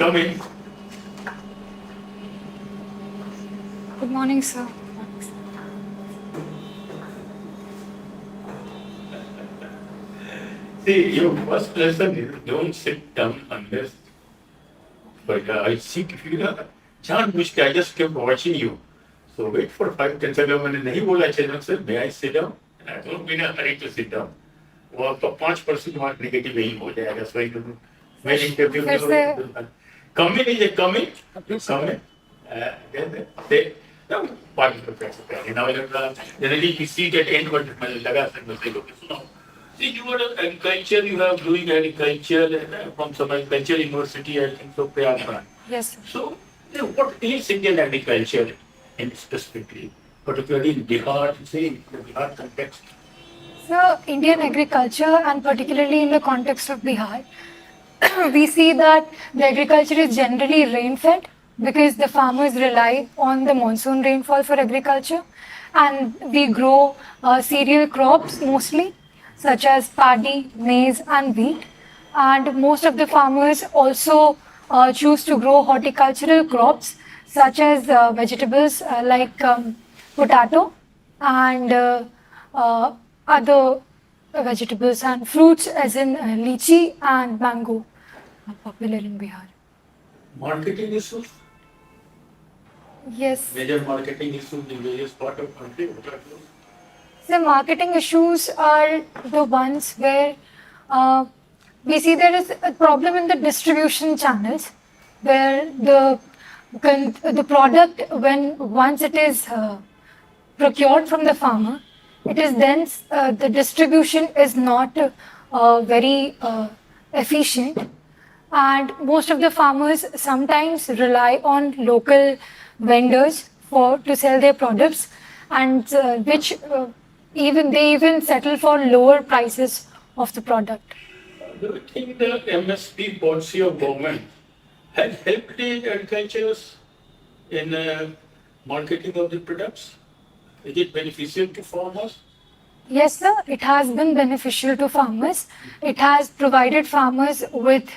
come in. Good morning, sir. See, your first lesson is don't sit down unless. But I see if you know, John Mushki, I just kept watching you. So wait for 5-10 seconds. मैंने नहीं बोला channel sir, may I sit down? And I don't mean a hurry to sit down. वो आपका 5% mark negative यही हो जाएगा. So I don't. मैं interview में come in is a come in. Come in. They no part of the practice. Now generally we see that end, but मैंने लगा sir मुझे लोग सुनो. See, you are agriculture, you have doing agriculture from some agriculture university, I think so, Patna. Yes, sir. So, what is Indian agriculture in specifically, particularly in Bihar, say, in the Bihar context? So, Indian agriculture, and particularly in the context of Bihar, we see that the agriculture is generally rain-fed because the farmers rely on the monsoon rainfall for agriculture, and we grow cereal crops mostly, such as paddy, maize, and wheat. And most of the farmers also choose to grow horticultural crops, such as vegetables like potato and other vegetables and fruits, as in lychee and mango, are popular in Bihar. Marketing issues? Yes. Major marketing issues in various parts of country? What are those? The marketing issues are the ones where we see there is a problem in the distribution channels, where the product, when once it is procured from the farmer, it is then the distribution is not very efficient, and most of the farmers sometimes rely on local vendors to sell their products, and which they even settle for lower prices of the product. Do you think the MSP policy of government has helped the agriculturists in marketing of the products? Is it beneficial to farmers? Yes, sir. It has been beneficial to farmers. It has provided farmers with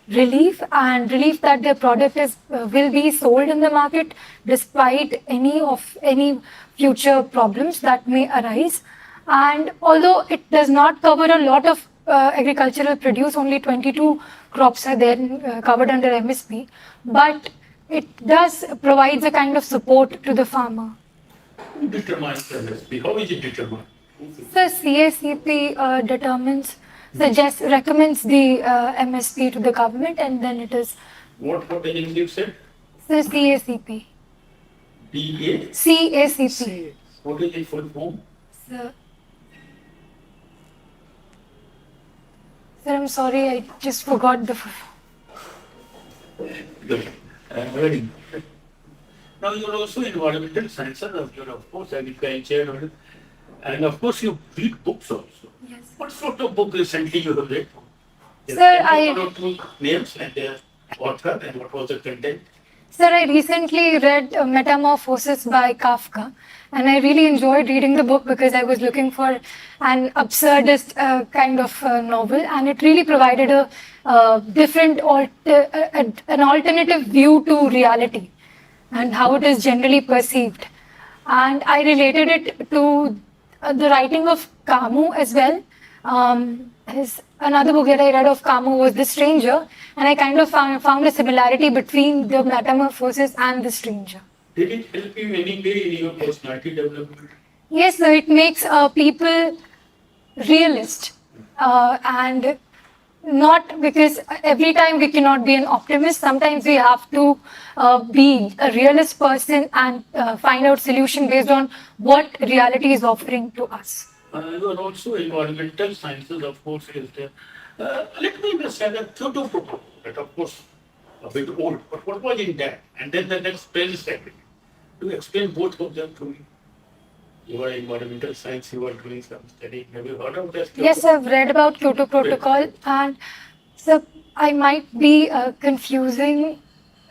relief that their product will be sold in the market despite any future problems that may arise. And although it does not cover a lot of agricultural produce, only 22 crops are there covered under MSP, but it does provide a kind of support to the farmer. Who determines the MSP? How is it determined? The CACP recommends the MSP to the government, and then it is. What agency you said? The CACP. DA? CACP. What is it full form? Sir, I'm sorry, I just forgot the. Good. Very good. Now you're also environmental sciences, you're of course agriculture, and of course you read books also. Yes. What sort of book recently you have read? Sir, names and their author and what was the content? Sir, I recently read Metamorphosis by Kafka, and I really enjoyed reading the book because I was looking for an absurdist kind of novel, and it really provided a different, an alternative view to reality and how it is generally perceived. And I related it to the writing of Camus as well. Another book that I read of Camus was The Stranger, and I kind of found a similarity between the Metamorphosis and The Stranger. Did it help you in any way in your personality development? Yes, sir, it makes people realist, and not because every time we cannot be an optimist. Sometimes we have to be a realist person and find out solution based on what reality is offering to us. You are also environmental sciences, of course, is there. Let me understand that Kyoto Protocol, that of course a bit old, but what was in that? And then the next Paris Agreement. Do you explain both of them to me? You are environmental science, you are doing some study. Have you heard of that? Yes, I've read about Kyoto Protocol, and so I might be confusing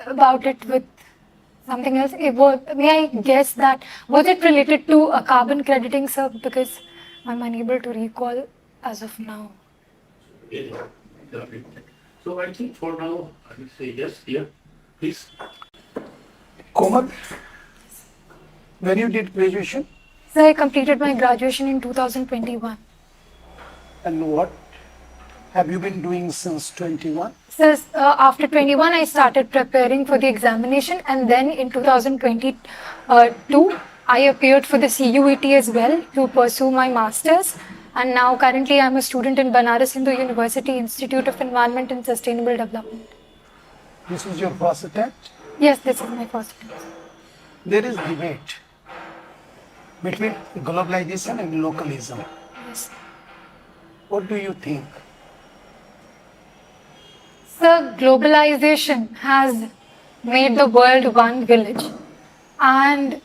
about it with something else. May I guess that, was it related to a carbon crediting, sir? Because I'm unable to recall as of now. So I think for now, I will say yes, here, please. Komal, when you did graduation So I completed my graduation in 2021. and what have you been doing since 21? So after 21, I started preparing for the examination, and then in 2022, I appeared for the CUET as well to pursue my masters. And now currently I'm a student in Banaras Hindu University Institute of Environment and Sustainable Development. This is your first attempt. Yes, this is my first attempt. There is debate between globalization and localism. Yes. What do you think? So globalization has made the world one village, and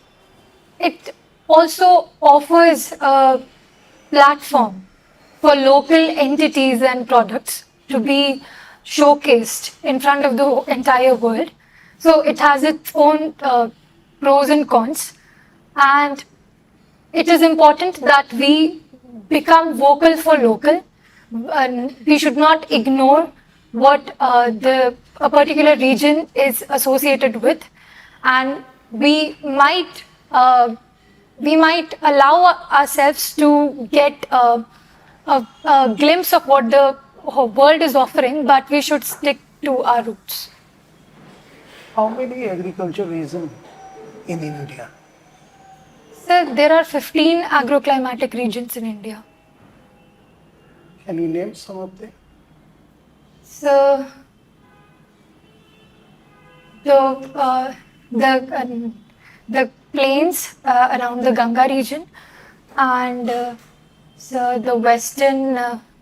it also offers a platform for local entities and products to be showcased in front of the entire world. So it has its own pros and cons, and it is important that we become vocal for local. And we should not ignore what a particular region is associated with, and we might allow ourselves to get a glimpse of what the world is offering, but we should stick to our roots. How many agriculture regions in India? So there are 15 agroclimatic regions in India. Can you name some of them? So the plains around the Ganga region, and so the western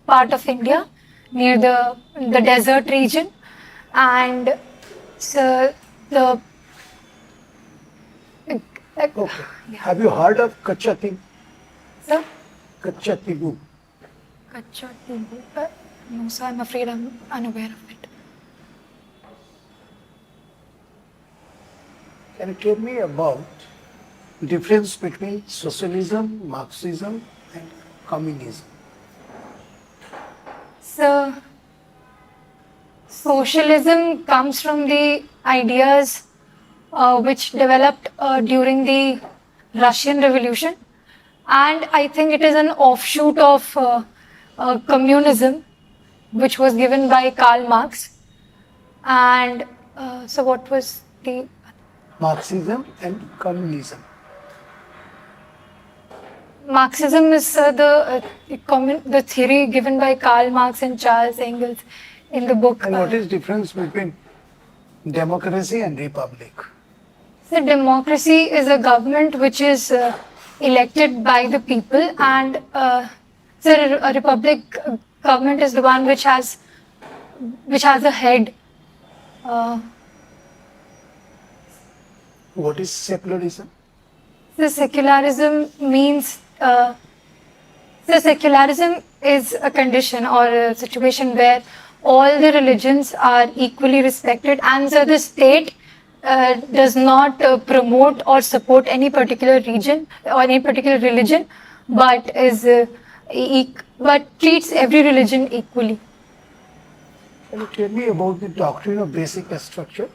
part of India near the desert region, and so the Okay. Have you heard of Kachati? so Kachatigu. Kacha Tibu. No, sir, I'm afraid I'm unaware of it. Can you tell me about difference between socialism, Marxism, and communism? So, socialism comes from the ideas which developed during the Russian Revolution, and I think it is an offshoot of communism, which was given by Karl Marx. And so, what was the Marxism and communism. Marxism is the theory given by Karl Marx and Charles Engels in the book. And what is difference between democracy and republic? So democracy is a government which is elected by the people, and so a republic government is the one which has a head. What is secularism? So secularism means so secularism is a condition or a situation where all the religions are equally respected, and so the state does not promote or support any particular region or any particular religion, but but treats every religion equally. Can you tell me about the doctrine of basic structure?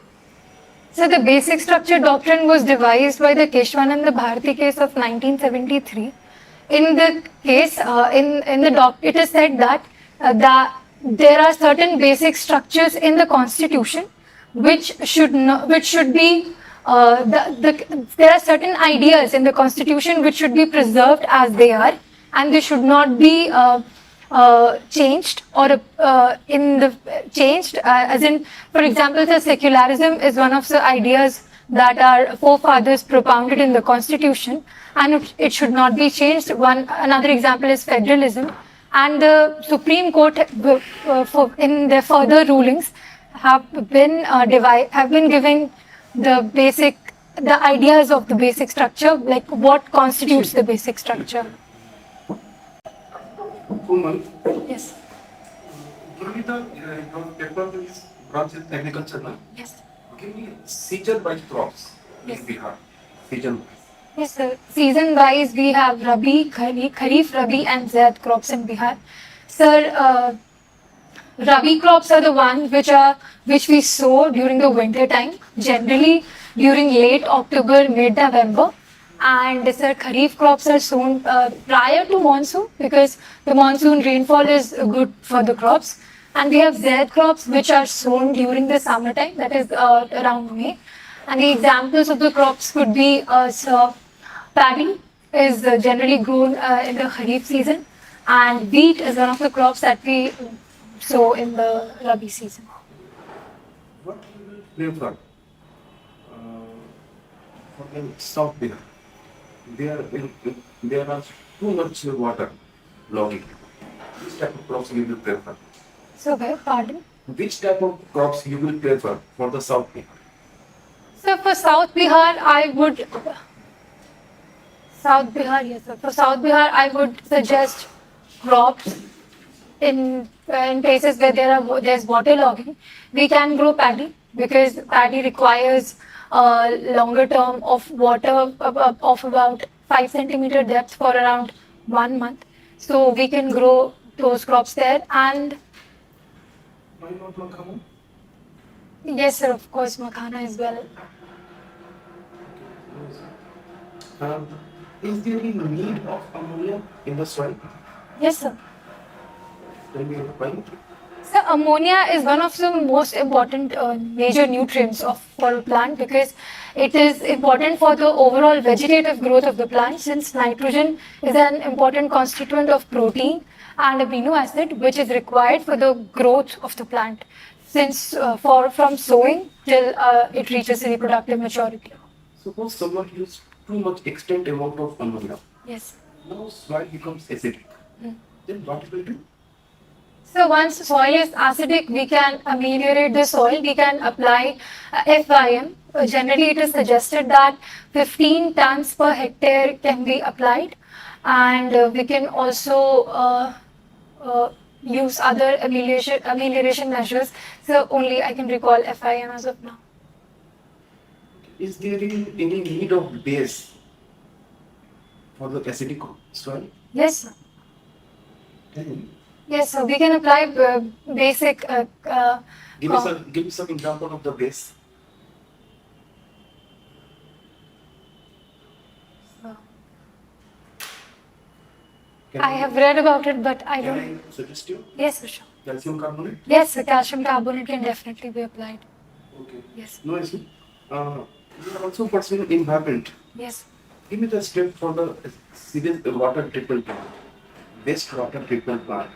So the basic structure doctrine was devised by the Keshwananda Bharati case of 1973. In the case, it is said that there are certain basic structures in the constitution which should be there are certain ideas in the constitution which should be preserved as they are, and they should not be changed or changed as in, for example, the secularism is one of the ideas that our forefathers propounded in the constitution, and it should not be changed. Another example is federalism, and the Supreme Court in their further rulings have been giving the ideas of the basic structure, like what constitutes the basic structure. Komal, Yes. give me your paper is branch in agriculture, na? Yes. Give me season by crops Yes. in Bihar. Season. Yes, sir. Season wise, we have Rabi, Kharif, Rabi, and Zaid crops in Bihar. Sir, Rabi crops are the ones which we sow during the winter time, generally during late October, mid-November. And sir, Kharif crops are sown prior to monsoon because the monsoon rainfall is good for the crops. And we have Zaid crops which are sown during the summertime, that is around May. And the examples of the crops could be so paddy is generally grown in the Kharif season, and wheat is one of the crops that we sow in the Rabi season. What you will prefer for the South Bihar? There are too much water logging. Which type of crops you will prefer? So, pardon? Which type of crops you will prefer for the South Bihar? So for South Bihar, I would South Bihar, yes sir. For South Bihar, I would suggest crops in places where there's water logging. We can grow paddy because paddy requires a longer term of water of about 5 centimeter depth for around 1 month. So we can grow those crops there. And Why not Makhana? yes sir, of course, makhana as well. Is there any need of ammonia in the soil? Yes sir. Tell me why. So ammonia is one of the most important major nutrients for a plant because it is important for the overall vegetative growth of the plant, since nitrogen is an important constituent of protein and amino acid which is required for the growth of the plant since from sowing till it reaches reproductive maturity. Suppose someone uses too much extent amount of ammonia. Yes. Now soil becomes acidic. Then what will do? So once soil is acidic, we can ameliorate the soil. We can apply FIM. Generally, it is suggested that 15 tons per hectare can be applied, and we can also use other amelioration measures. So only I can recall FIM as of now. Is there any need of base for the acidic soil? Yes, sir. Then Yes, so we can apply basic. give me some example of the base. I have read about it, but I Can don't. I suggest you? Yes, sir, sure. Calcium carbonate? Yes, sir, calcium carbonate can definitely be applied. Okay. Yes. No issue. You are also pursuing environment. Yes. Give me the step for the civil water treatment plant, waste water treatment plant.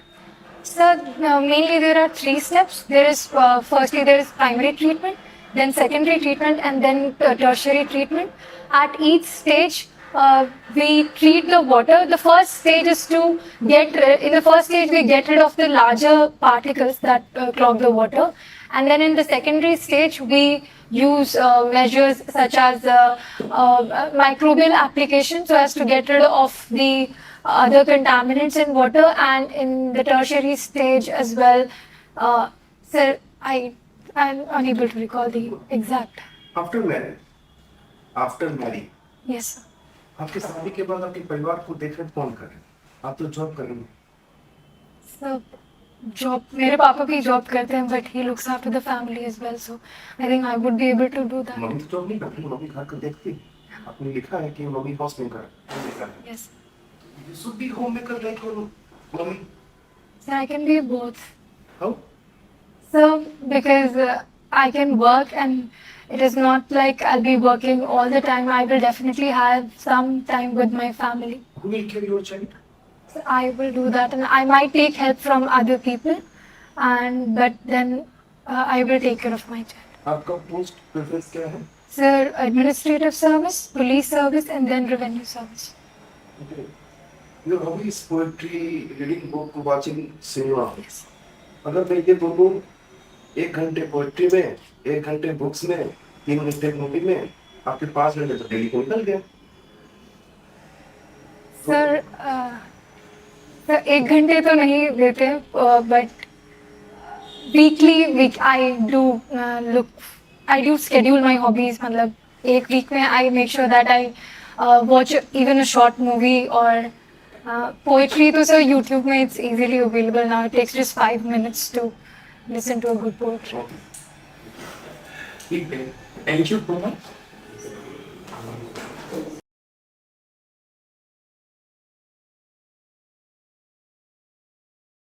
So mainly there are 3 steps. There is firstly there is primary treatment, then secondary treatment, and then tertiary treatment. At each stage, we treat the water. The first stage is to in the first stage we get rid of the larger particles that clog the water, and then in the secondary stage we use measures such as microbial application so as to get rid of the other contaminants in water, and in the tertiary stage as well. Sir, I'm unable to recall the exact. After marriage, Yes, sir. आपके शादी के बाद आपके परिवार को देखरेख कौन करे? आप तो जॉब करेंगे. So, job. मेरे पापा भी जॉब करते हैं, but he looks after the family as well. So, I think I would be able to do that. Mummy तो जॉब नहीं करती, मम्मी घर को देखती. आपने लिखा है कि मम्मी हाउस मेकर है. Yes. You should be homemaker like your mommy. So I can be both. How? So because I can work and it is not like I'll be working all the time. I will definitely have some time with my family. Who will care your child? So I will do that, and I might take help from other people, but then I will take care of my child. आपका post preference क्या है? Sir, administrative service, police service, and then revenue service. Okay. Your hobby is poetry, reading book, watching cinema. Yes. अगर मैं ये बोलूँ 1 घंटे poetry में, 1 घंटे बुक्स में, 3 घंटे मूवी में, आपके 5 घंटे तो डेली को निकल गया. Sir, sir, 1 घंटे तो नहीं देते, but weekly I do schedule my hobbies. मतलब 1 week में I make sure that I watch even a short movie or Poetry to sir YouTube mein it's easily available now. It takes just 5 minutes to listen to a good poetry. Okay. Thank you, Kumar.